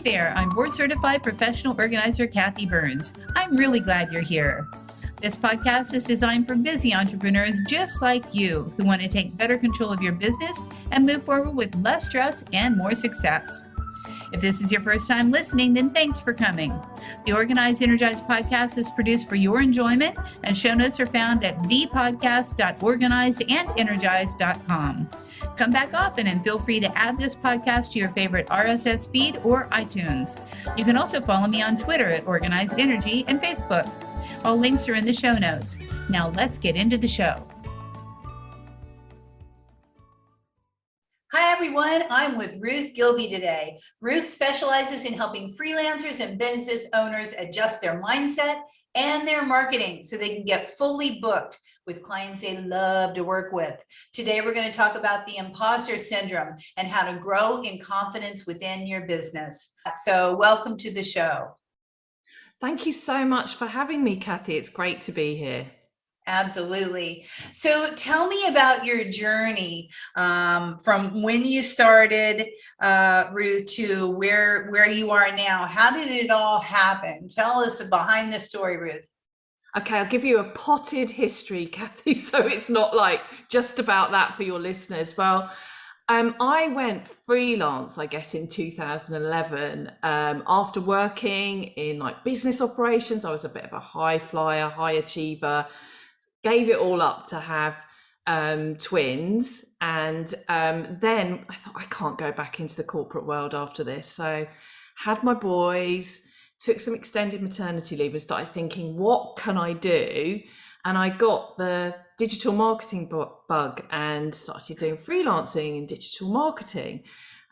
there, I'm board certified professional organizer Kathi Burns. I'm really glad you're here. This podcast is designed for busy entrepreneurs just like you who want to take better control of your business and move forward with less stress and more success. If this is your first time listening, then thanks for coming. The Organized and Energized podcast is produced for your enjoyment, and show notes are found at thepodcast.organizedandenergize.com. Come back often and feel free to add this podcast to your favorite RSS feed or iTunes. You can also follow me on Twitter at Organized Energy and Facebook. All links are in the show notes. Now let's get into the show. Hi everyone, I'm with Ruth Gilbey today. Ruth specializes in helping freelancers and business owners adjust their mindset and their marketing so they can get fully booked with clients they love to work with. Today, we're going to talk about the imposter syndrome and how to grow in confidence within your business. So welcome to the show. Thank you so much for having me, Kathi. It's great to be here. Absolutely. So tell me about your journey from when you started, Ruth, to where you are now. How did it all happen? Tell us behind the story, Ruth. Okay, I'll give you a potted history, Kathi, so it's not like just about that for your listeners. Well, I went freelance, I guess, in 2011. After working in like business operations, I was a bit of a high flyer, high achiever, gave it all up to have twins. And then I thought, I can't go back into the corporate world after this. So had my boys, took some extended maternity leave and started thinking, what can I do? And I got the digital marketing bug and started doing freelancing in digital marketing.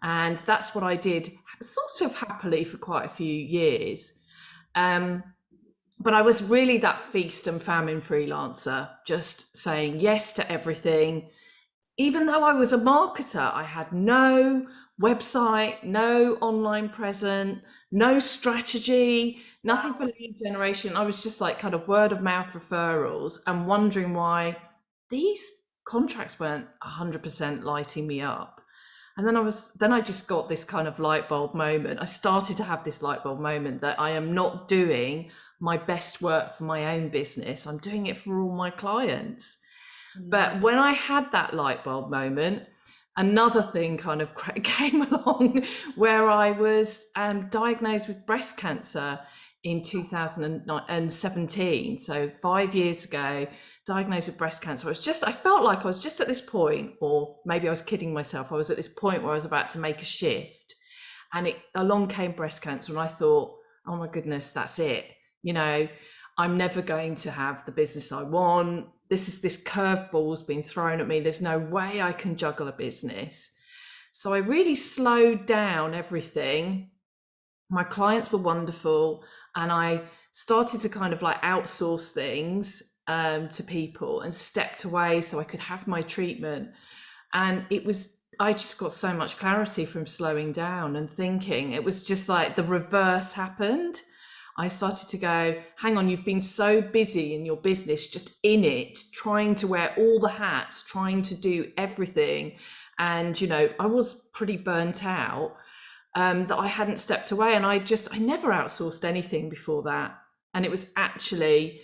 And that's what I did sort of happily for quite a few years. But I was really that feast and famine freelancer, just saying yes to everything. Even though I was a marketer, I had no website, no online presence, no strategy, nothing for lead generation. I was just like kind of word of mouth referrals and wondering why these contracts weren't 100% lighting me up. And then I just got this kind of light bulb moment. I started to have this light bulb moment that I am not doing my best work for my own business. I'm doing it for all my clients. But when I had that light bulb moment, another thing kind of came along where I was diagnosed with breast cancer in 2017. So 5 years ago, diagnosed with breast cancer. I felt like I was just at this point, or maybe I was kidding myself. I was at this point where I was about to make a shift, and along came breast cancer. And I thought, oh my goodness, that's it. You know, I'm never going to have the business I want. This curveball's been thrown at me. There's no way I can juggle a business. So I really slowed down everything. My clients were wonderful. And I started to kind of like outsource things to people and stepped away so I could have my treatment. And I just got so much clarity from slowing down and thinking. It was just like the reverse happened. I started to go, hang on, you've been so busy in your business, just in it, trying to wear all the hats, trying to do everything. And, you know, I was pretty burnt out that I hadn't stepped away. And I never outsourced anything before that. And it was actually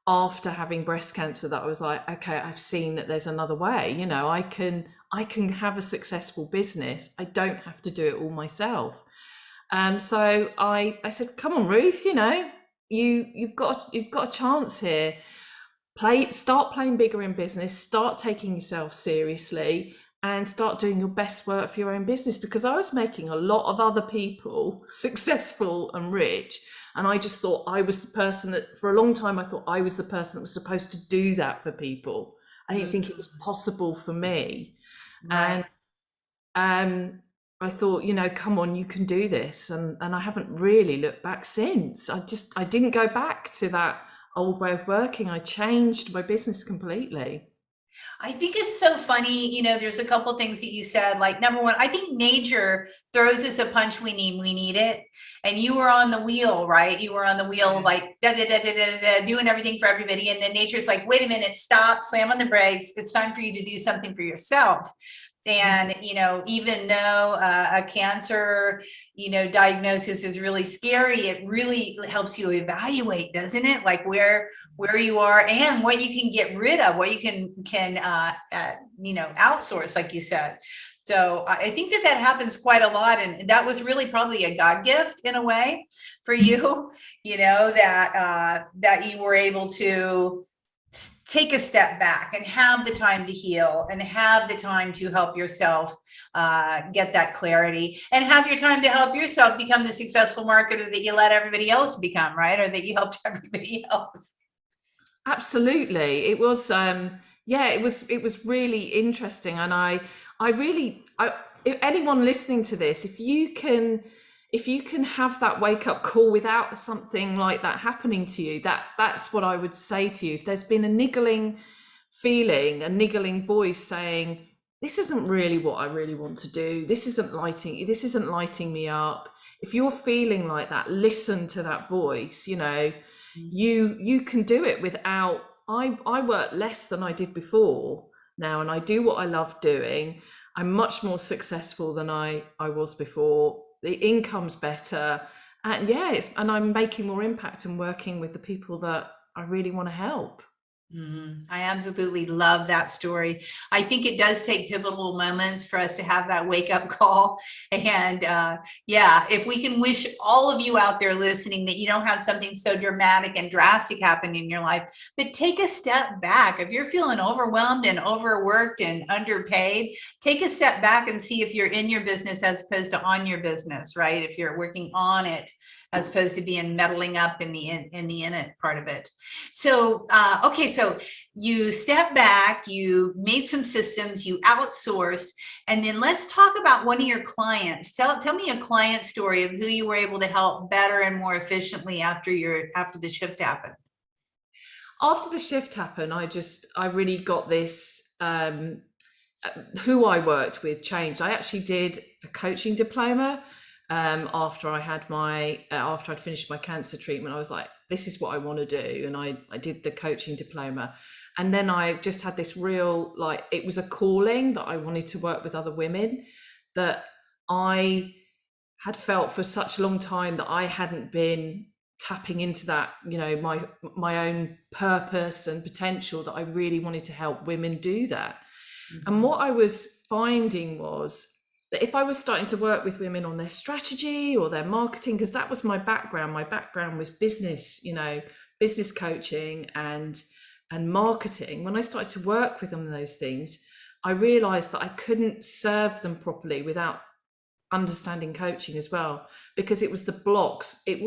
after having breast cancer that I was like, okay, I've seen that there's another way. You know, I can have a successful business. I don't have to do it all myself. So I said, come on, Ruth, you know, you've got a chance here. Start playing bigger in business, start taking yourself seriously and start doing your best work for your own business, because I was making a lot of other people successful and rich. And I just thought I was the person that, for a long time, I thought I was the person that was supposed to do that for people. I didn't think it was possible for me. Right. And I thought, you know, come on, you can do this. And I haven't really looked back since. I didn't go back to that old way of working. I changed my business completely. I think it's so funny, you know, there's a couple things that you said, like number one, I think nature throws us a punch we need it. And you were on the wheel, right? You were on the wheel, like doing everything for everybody. And then nature's like, wait a minute, stop, slam on the brakes. It's time for you to do something for yourself. And, even though a cancer, diagnosis is really scary, it really helps you evaluate, doesn't it? Like where you are and what you can get rid of, what you can outsource, like you said. So I think that happens quite a lot. And that was really probably a God gift in a way for you, that you were able to take a step back and have the time to heal and have the time to help yourself get that clarity and have your time to help yourself become the successful marketer that you let everybody else become, right? Or that you helped everybody else. Absolutely. It was, it was really interesting. And I if anyone listening to this, if you can have that wake up call without something like that happening to you, that's what I would say to you. If there's been a niggling feeling, a niggling voice saying, this isn't really what I really want to do. This isn't lighting me up. If you're feeling like that, listen to that voice. You can do it without. I work less than I did before now, and I do what I love doing. I'm much more successful than I was before. The income's better, and and I'm making more impact and working with the people that I really want to help. I absolutely love that story. I think it does take pivotal moments for us to have that wake up call. And if we can wish all of you out there listening that you don't have something so dramatic and drastic happen in your life, but take a step back. If you're feeling overwhelmed and overworked and underpaid, take a step back and see if you're in your business as opposed to on your business, right? If you're working on it as opposed to being meddling up in the in it part of it. So, so you stepped back, you made some systems, you outsourced, and then let's talk about one of your clients. Tell me a client story of who you were able to help better and more efficiently after the shift happened. After the shift happened, I really got this, who I worked with changed. I actually did a coaching diploma after I'd finished my cancer treatment. I was like, this is what I want to do. And I did the coaching diploma. And then I just had this real, it was a calling that I wanted to work with other women, that I had felt for such a long time that I hadn't been tapping into that, my own purpose and potential, that I really wanted to help women do that. Mm-hmm. And what I was finding was that if I was starting to work with women on their strategy or their marketing, because that was my background was business, business coaching and marketing. When I started to work with them on those things, I realized that I couldn't serve them properly without understanding coaching as well, because it was the blocks. They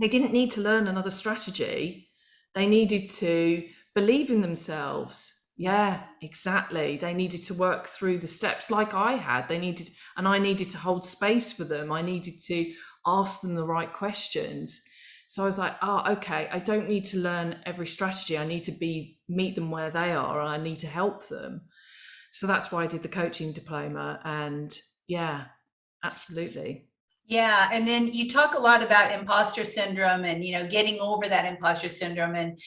didn't need to learn another strategy. They needed to believe in themselves. Yeah, exactly. They needed to work through the steps like I had. I needed to hold space for them. I needed to ask them the right questions. So I was like, okay, I don't need to learn every strategy. I need to meet them where they are, and I need to help them. So that's why I did the coaching diploma. And yeah, absolutely. Yeah. And then you talk a lot about imposter syndrome and, getting over that imposter syndrome. And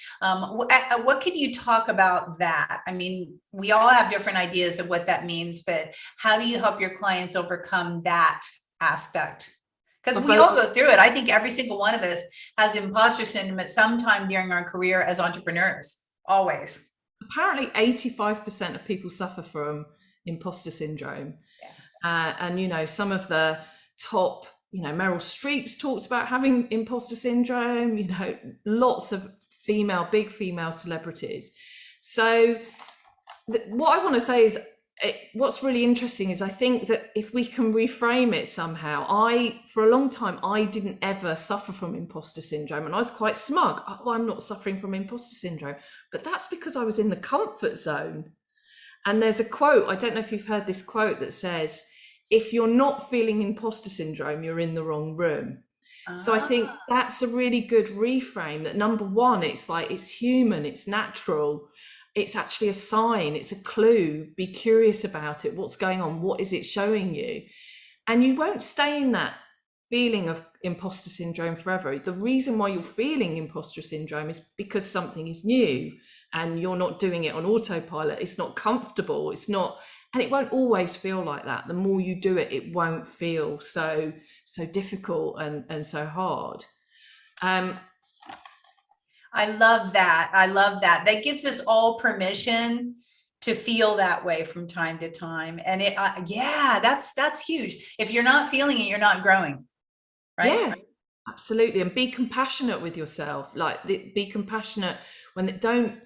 what can you talk about that? I mean, we all have different ideas of what that means, but how do you help your clients overcome that aspect? Because we all go through it. I think every single one of us has imposter syndrome at some time during our career as entrepreneurs, always. Apparently 85% of people suffer from imposter syndrome. Yeah. And, some of the top, Meryl Streep's talked about having imposter syndrome, lots of big female celebrities. So what I want to say is, what's really interesting is I think that if we can reframe it somehow, for a long time, I didn't ever suffer from imposter syndrome, and I was quite smug. Oh, I'm not suffering from imposter syndrome, but that's because I was in the comfort zone. And there's a quote, I don't know if you've heard this quote, that says, if you're not feeling imposter syndrome, you're in the wrong room. So I think that's a really good reframe, that number one, it's human, it's natural. It's actually a sign, it's a clue. Be curious about it. What's going on? What is it showing you? And you won't stay in that feeling of imposter syndrome forever. The reason why you're feeling imposter syndrome is because something is new and you're not doing it on autopilot. It's not comfortable. It's not And it won't always feel like that. The more you do it, it won't feel so difficult and so hard. I love that. I love that. That gives us all permission to feel that way from time to time. And yeah, that's huge. If you're not feeling it, you're not growing, right? Yeah, absolutely. And be compassionate with yourself. Like be compassionate when it don't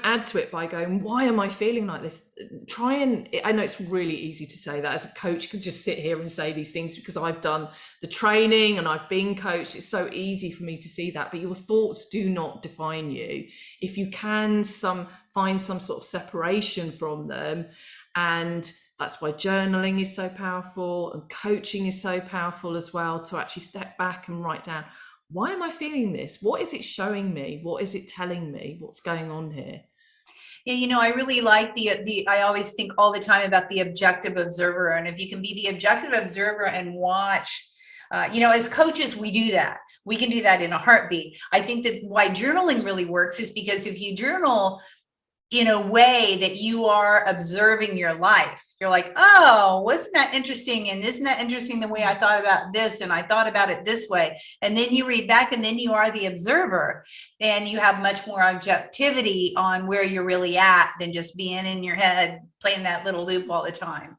add to it by going, why am I feeling like this? Try and, I know it's really easy to say that as a coach, could just sit here and say these things because I've done the training and I've been coached. It's so easy for me to see that, but your thoughts do not define you. If you can find some sort of separation from them, and that's why journaling is so powerful and coaching is so powerful as well, to actually step back and write down, why am I feeling this? What is it showing me? What is it telling me? What's going on here? Yeah, I really like I always think all the time about the objective observer. And if you can be the objective observer and watch, as coaches, we do that. We can do that in a heartbeat. I think that why journaling really works is because if you journal in a way that you are observing your life, you're like, oh, wasn't that interesting? And isn't that interesting the way I thought about this? And I thought about it this way. And then you read back and then you are the observer and you have much more objectivity on where you're really at than just being in your head, playing that little loop all the time.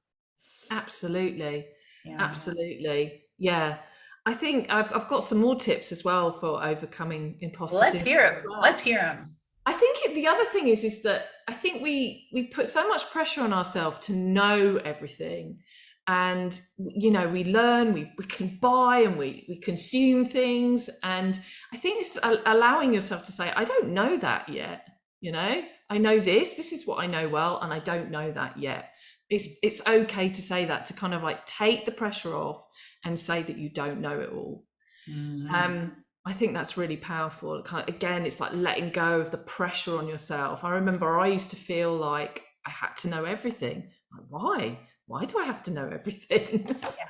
Absolutely. Yeah. Absolutely. Yeah. I think I've got some more tips as well for overcoming imposter syndrome. Let's hear them. Well. Let's hear them. I think the other thing is that I think we put so much pressure on ourselves to know everything, and we learn, we can buy and we consume things, and I think it's allowing yourself to say, I don't know that yet. I know this is what I know well, and I don't know that yet. It's okay to say that, to kind of like take the pressure off and say that you don't know it all. Mm-hmm. I think that's really powerful. Again, it's like letting go of the pressure on yourself. I remember I used to feel like I had to know everything. Like, why? Why do I have to know everything? Yeah.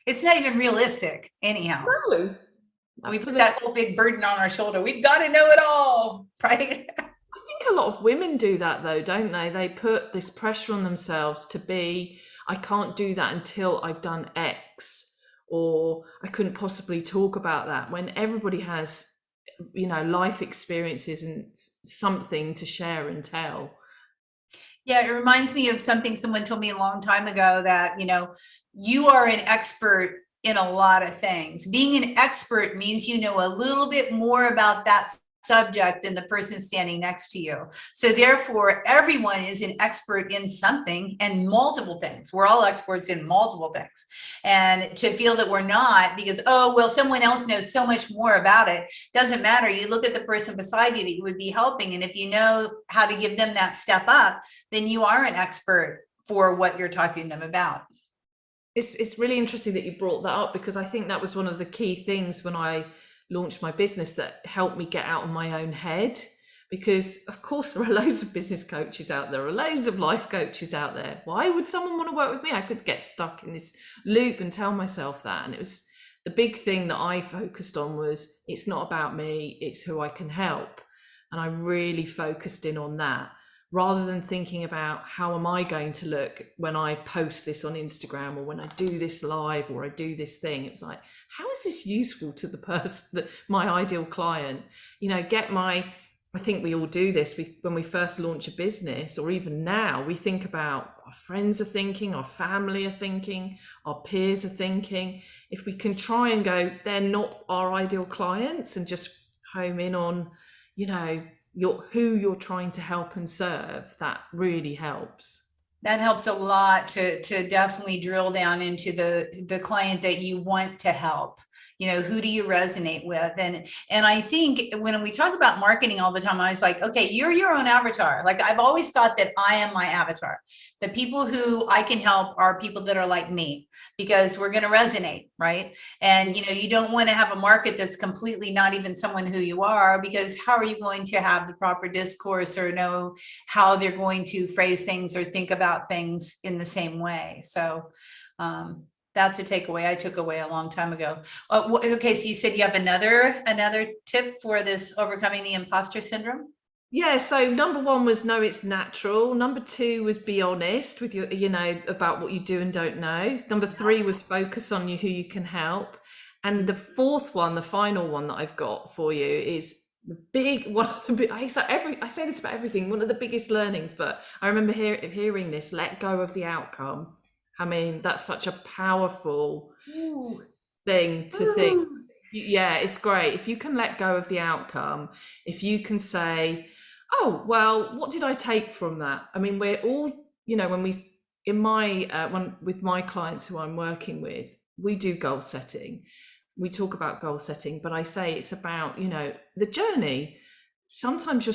It's not even realistic anyhow. No. We put that whole big burden on our shoulder. We've got to know it all, right? I think a lot of women do that though, don't they? They put this pressure on themselves to be, I can't do that until I've done X. Or I couldn't possibly talk about that, when everybody has, life experiences and something to share and tell. Yeah, it reminds me of something someone told me a long time ago, that, you are an expert in a lot of things. Being an expert means you know a little bit more about that subject than the person standing next to you. So therefore, everyone is an expert in something and multiple things. We're all experts in multiple things. And to feel that we're not, because, oh, well, someone else knows so much more about it, doesn't matter. You look at the person beside you that you would be helping, and if you know how to give them that step up, then you are an expert for what you're talking to them about. It's really interesting that you brought that up, because I think that was one of the key things when I launched my business that helped me get out of my own head. Because of course there are loads of business coaches out there, loads of life coaches out there. Why would someone want to work with me? I could get stuck in this loop and tell myself that. And it was the big thing that I focused on was, it's not about me, it's who I can help. And I really focused in on that, rather than thinking about how am I going to look when I post this on Instagram, or when I do this live, or I do this thing. It was like, how is this useful to the person, my ideal client? I think we all do this. When we first launch a business, or even now, we think about our friends are thinking, our family are thinking, our peers are thinking. If we can try and go, they're not our ideal clients, and just home in on, who you're trying to help and serve, that really helps. That helps a lot to definitely drill down into the client that you want to help. Who do you resonate with? And I think when we talk about marketing all the time, I was like, okay, you're your own avatar. Like, I've always thought that I am my avatar. The people who I can help are people that are like me, because we're going to resonate, right? And, you don't want to have a market that's completely not even someone who you are, because how are you going to have the proper discourse or know how they're going to phrase things or think about things in the same way? So, that's a takeaway I took away a long time ago. Okay, so you said you have another tip for this, overcoming the imposter syndrome? Yeah, so number one was know it's natural. Number two was be honest with your, about what you do and don't know. Number three was focus on who you can help. And the fourth one, the final one that I've got for you is the big one of the big, I say this about everything, one of the biggest learnings, but I remember hearing this, let go of the outcome. I mean, that's such a powerful Ooh. thing to think. Ooh. Yeah, it's great. If you can let go of the outcome, if you can say, oh, well, what did I take from that? I mean, we're all, when in my, with my clients who I'm working with, we do goal setting. We talk about goal setting, but I say it's about, the journey. Sometimes you're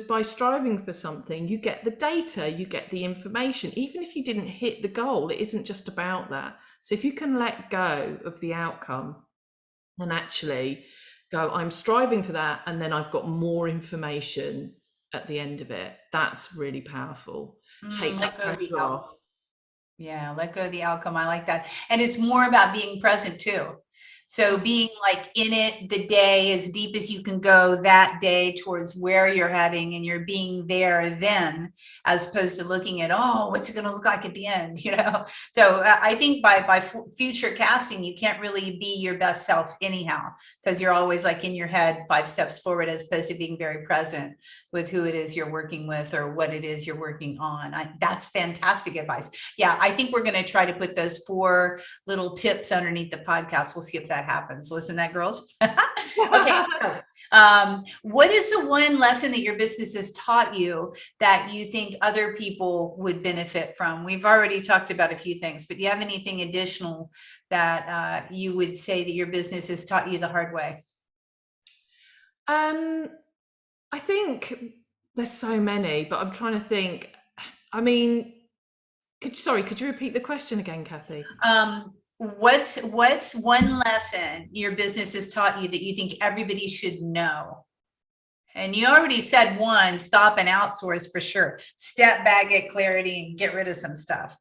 by striving for something, you get the data, you get the information. Even if you didn't hit the goal, it isn't just about that. So if you can let go of the outcome and actually go, I'm striving for that, and then I've got more information at the end of it, that's really powerful. Take Let that go of the pressure outcome. off. Yeah, let go of the outcome. I like that. And it's more about being present too. So being like in it the day as deep as you can go that day towards where you're heading, and you're being there then, as opposed to looking at, oh, what's it going to look like at the end, So I think by future casting, you can't really be your best self anyhow, because you're always like in your head 5 steps forward, as opposed to being very present with who it is you're working with or what it is you're working on. That's fantastic advice. Yeah, I think we're going to try to put those 4 little tips underneath the podcast. We'll see if that happens. Listen, that girls. Okay. So, what is the one lesson that your business has taught you that you think other people would benefit from? We've already talked about a few things, but do you have anything additional that you would say that your business has taught you the hard way? I think there's so many, but I'm trying to think. I mean, could you repeat the question again, Kathi? What's one lesson your business has taught you that you think everybody should know? And you already said one, stop and outsource for sure. Step back, get clarity, and get rid of some stuff.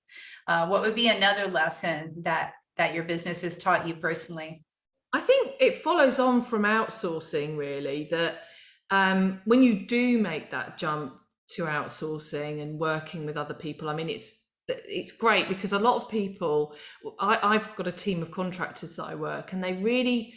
What would be another lesson that your business has taught you personally? I think it follows on from outsourcing, really, that when you do make that jump to outsourcing and working with other people, I mean, it's great because a lot of people, I've got a team of contractors that I work, and they really,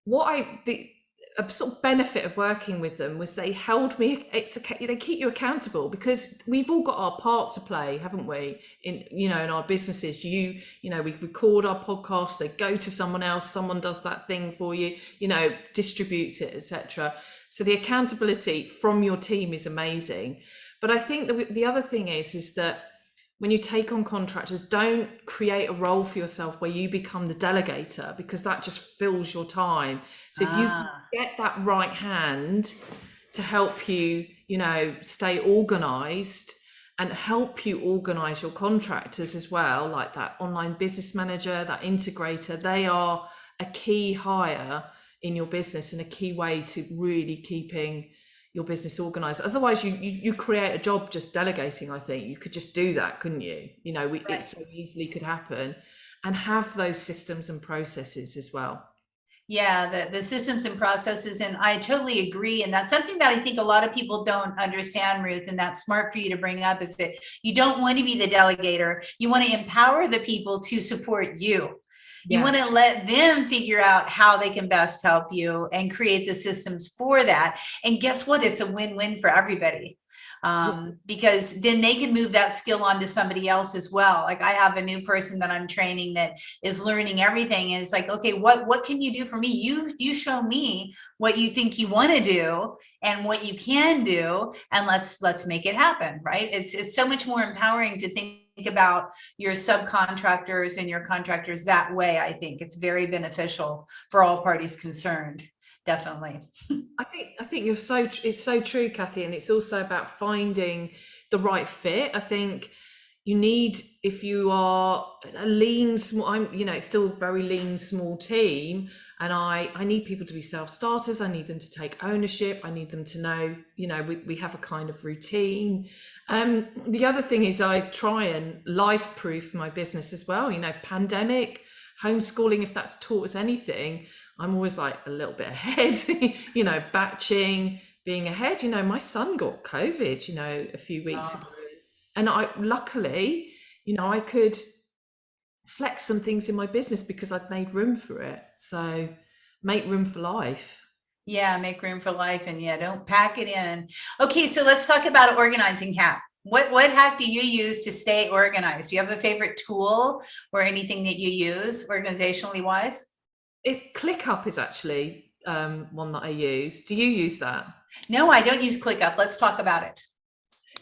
the a sort of benefit of working with them was they held me, they keep you accountable, because we've all got our part to play, haven't we, in our businesses. We record our podcast, they go to someone else, someone does that thing for you, distributes it, etc. So the accountability from your team is amazing. But I think the other thing is that when you take on contractors, don't create a role for yourself where you become the delegator, because that just fills your time. So if you get that right hand to help you, stay organized and help you organize your contractors as well, like that online business manager, that integrator, they are a key hire in your business and a key way to really keeping your business organized. Otherwise you create a job just delegating. I think you could just do that, couldn't you? Right. It so easily could happen. And have those systems and processes as well. Yeah, the systems and processes, and I totally agree. And that's something that I think a lot of people don't understand, Ruth, and that's smart for you to bring up, is that you don't want to be the delegator. You want to empower the people to support you. You want to let them figure out how they can best help you and create the systems for that. And guess what? It's a win-win for everybody. Because then they can move that skill on to somebody else as well. Like I have a new person that I'm training that is learning everything. And it's like, okay, what can you do for me? You show me what you think you want to do and what you can do, and let's make it happen. Right. It's so much more empowering to think about your subcontractors and your contractors that way. I think it's very beneficial for all parties concerned. Definitely. I think it's so true, Kathi, and it's also about finding the right fit. I think you need, if you are a lean, small, it's still a very lean, small team, and I need people to be self-starters. I need them to take ownership. I need them to know, we have a kind of routine. The other thing is I try and life-proof my business as well. Pandemic, homeschooling, if that's taught us anything, I'm always like a little bit ahead, batching, being ahead. My son got COVID, a few weeks ago. Oh, And I luckily, I could flex some things in my business because I'd made room for it. So make room for life. yeah, make room for life, and yeah, don't pack it in. Okay, so let's talk about an organizing hack. What hack do you use to stay organized? Do you have a favorite tool or anything that you use organizationally wise? It's ClickUp is actually one that I use. Do you use that? No, I don't use ClickUp. Let's talk about it.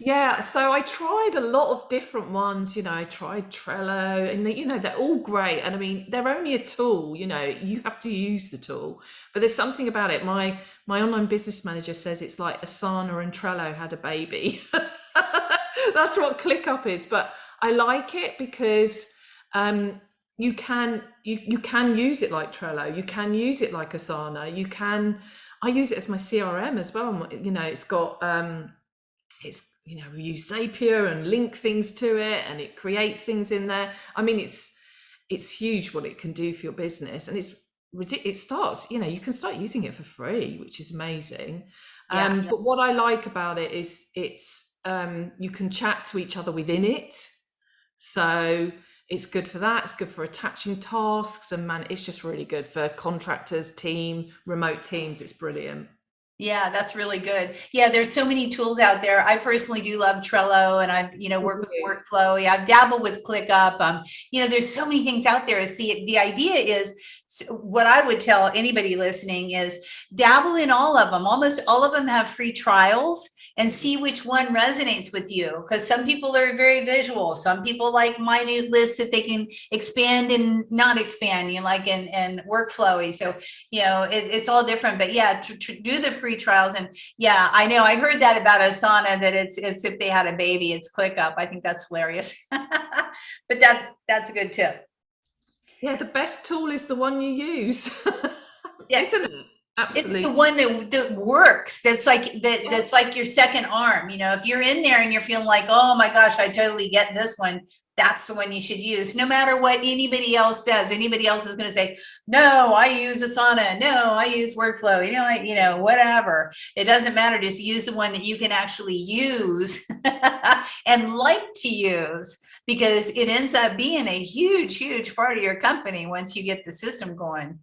Yeah, so I tried a lot of different ones. I tried Trello, and they're all great. And I mean, they're only a tool. You have to use the tool. But there's something about it. My online business manager says it's like Asana and Trello had a baby. That's what ClickUp is. But I like it because you can use it like Trello. You can use it like Asana. I use it as my CRM as well. It's got we use Zapier and link things to it, and it creates things in there. I mean, it's huge what it can do for your business, and it's ridiculous. It starts, you can start using it for free, which is amazing. Yeah. But what I like about it is it's you can chat to each other within it, so it's good for that. It's good for attaching tasks, and man, it's just really good for contractors, remote teams. It's brilliant. Yeah, that's really good. Yeah, there's so many tools out there. I personally do love Trello, and I've, work with workflow. Yeah, I've dabbled with ClickUp. There's so many things out there. See, the idea is what I would tell anybody listening is dabble in all of them. Almost all of them have free trials, and see which one resonates with you. Because some people are very visual. Some people like minute lists that they can expand and not expand, and workflowy. So it's all different, but yeah, do the free trials. And yeah, I know I heard that about Asana, that it's if they had a baby, it's ClickUp. I think that's hilarious. But that's a good tip. Yeah, the best tool is the one you use, Yeah, isn't it? it's the Absolutely. one that works. That's like your second arm. If you're in there and you're feeling like, oh my gosh, I totally get this one, that's the one you should use. No matter what anybody else says, anybody else is going to say, no, I use Asana. No, I use workflow. Whatever. It doesn't matter. Just use the one that you can actually use and like to use, because it ends up being a huge, huge part of your company once you get the system going.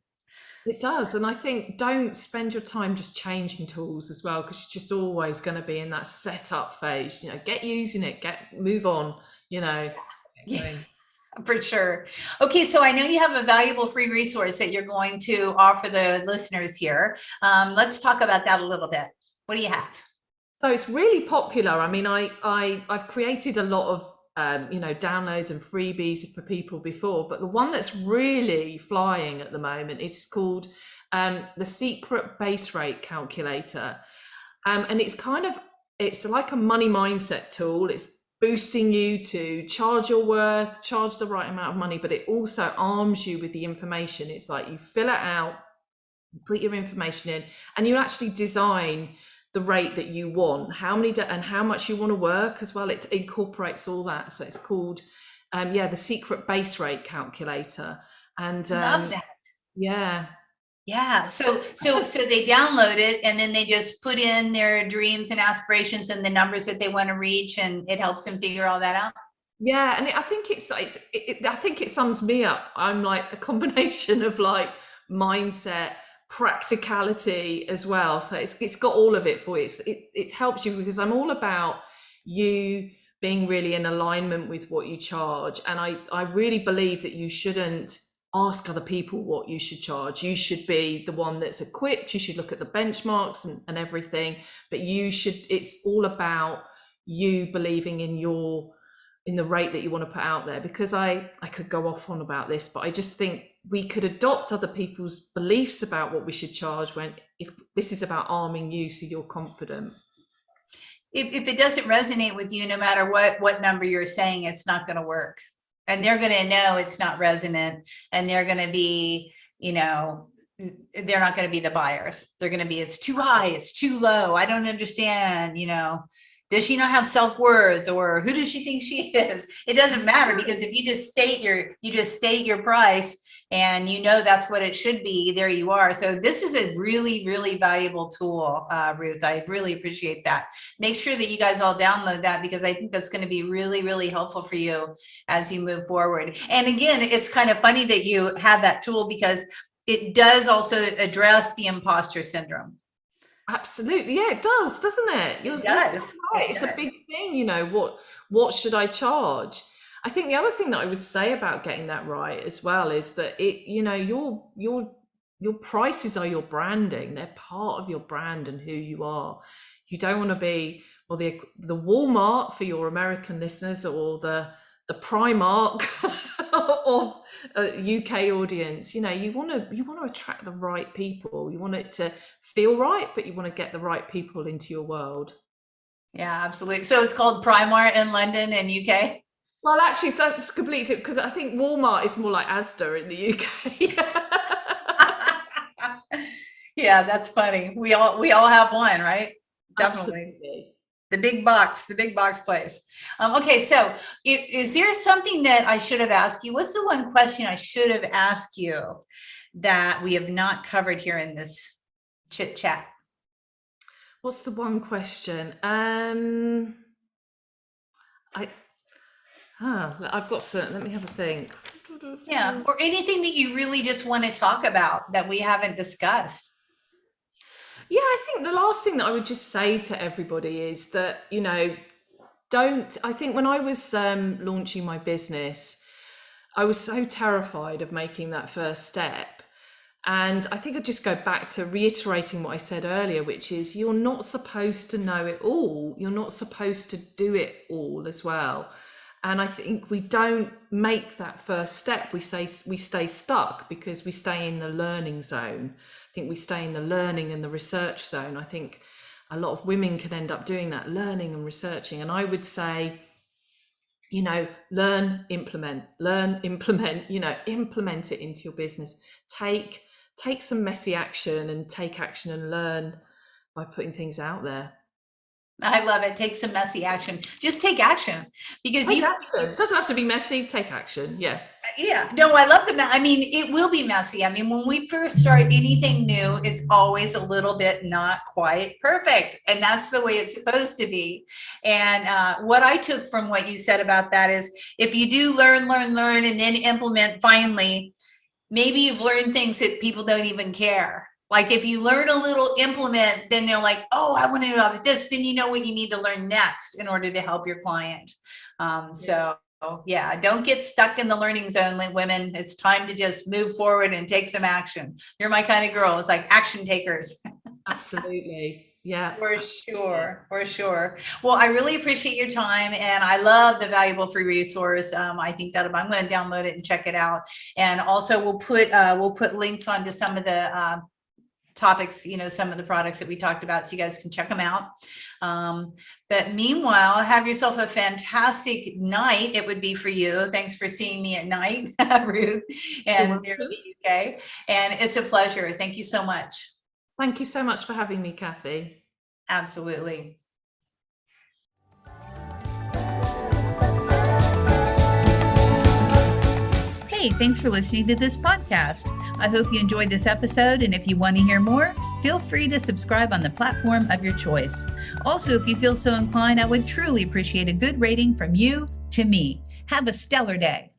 It does. And I think don't spend your time just changing tools as well, because you're just always going to be in that setup phase. Get using it, move on, get Yeah. going. For sure. Okay, so I know you have a valuable free resource that you're going to offer the listeners here. Let's talk about that a little bit. What do you have? So it's really popular. I mean, I've created a lot of downloads and freebies for people before, but the one that's really flying at the moment is called the Secret Base Rate Calculator, and it's like a money mindset tool. It's boosting you to charge your worth, charge the right amount of money, but it also arms you with the information. It's like you fill it out, put your information in, and you actually design the rate that you want, and how much you want to work as well. It incorporates all that. So it's called the Secret Base Rate Calculator. And Love that. yeah. Yeah. So they download it, and then they just put in their dreams and aspirations and the numbers that they want to reach, and it helps them figure all that out. Yeah, and I think I think it sums me up. I'm like a combination of like mindset, practicality as well. So it's got all of it for you. It helps you, because I'm all about you being really in alignment with what you charge. And I really believe that you shouldn't ask other people what you should charge. You should be the one that's equipped. You should look at the benchmarks and everything, but it's all about you believing in the rate that you want to put out there. Because I could go off on about this, but I just think we could adopt other people's beliefs about what we should charge, if this is about arming you so you're confident. If it doesn't resonate with you, no matter what number you're saying, it's not going to work. And they're going to know it's not resonant, and they're going to be, they're not going to be the buyers. They're going to be, it's too high, it's too low, I don't understand, does she not have self-worth, or who does she think she is? It doesn't matter, because if you just state your price, and you know that's what it should be, there you are. So this is a really, really valuable tool, Ruth. I really appreciate that. Make sure that you guys all download that, because I think that's going to be really, really helpful for you as you move forward. And again, it's kind of funny that you have that tool, because it does also address the imposter syndrome. Absolutely. Yeah, it does, doesn't it? You're so right. It's a big thing, you know, what should I charge? I think the other thing that I would say about getting that right as well is that you know, your prices are your branding. They're part of your brand and who you are. You don't want to be, well, the Walmart for your American listeners, or the Primark of a UK audience. You know, you want to attract the right people. You want it to feel right, but you want to get the right people into your world. Yeah, absolutely. So it's called Primark in London and UK? Well, actually, that's completely different, because I think Walmart is more like Asda in the UK. Yeah, that's funny. We all have one, right? Definitely. Absolutely. The big box place. Okay, so is there something that I should have asked you? What's the one question I should have asked you that we have not covered here in this chit chat? What's the one question? I've got certain. Let me have a think. Yeah, or anything that you really just want to talk about that we haven't discussed. Yeah, I think the last thing that I would just say to everybody is that, you know, I think when I was launching my business, I was so terrified of making that first step. And I think I'd just go back to reiterating what I said earlier, which is you're not supposed to know it all. You're not supposed to do it all as well. And I think we don't make that first step. We stay stuck because we stay in the learning zone. I think we stay in the learning and the research zone. I think a lot of women can end up doing that, learning and researching. And I would say, you know, learn, implement, you know, implement it into your business. Take some messy action, and take action and learn by putting things out there. I love it. Take some messy action. Just take action, because It doesn't have to be messy. Take action. Yeah. Yeah. No, I love I mean, it will be messy. I mean, when we first start anything new, it's always a little bit not quite perfect. And that's the way it's supposed to be. And what I took from what you said about that is, if you do learn, and then implement finally, maybe you've learned things that people don't even care. Like if you learn a little, implement, then they're like, oh, I want to know about this. Then you know what you need to learn next in order to help your client. So yeah, don't get stuck in the learning zone, women. It's time to just move forward and take some action. You're my kind of girl. It's like action takers. Absolutely. Yeah. For sure. Well, I really appreciate your time, and I love the valuable free resource. I think that I'm going to download it and check it out. And also we'll put links onto some of the topics, you know, some of the products that we talked about, so you guys can check them out. But meanwhile, have yourself a fantastic night. It would be for you. Thanks for seeing me at night, Ruth, and here in the UK. And it's a pleasure. Thank you so much. Thank you so much for having me, Kathi. Absolutely. Hey, thanks for listening to this podcast. I hope you enjoyed this episode, and if you want to hear more, feel free to subscribe on the platform of your choice. Also, if you feel so inclined, I would truly appreciate a good rating from you to me. Have a stellar day.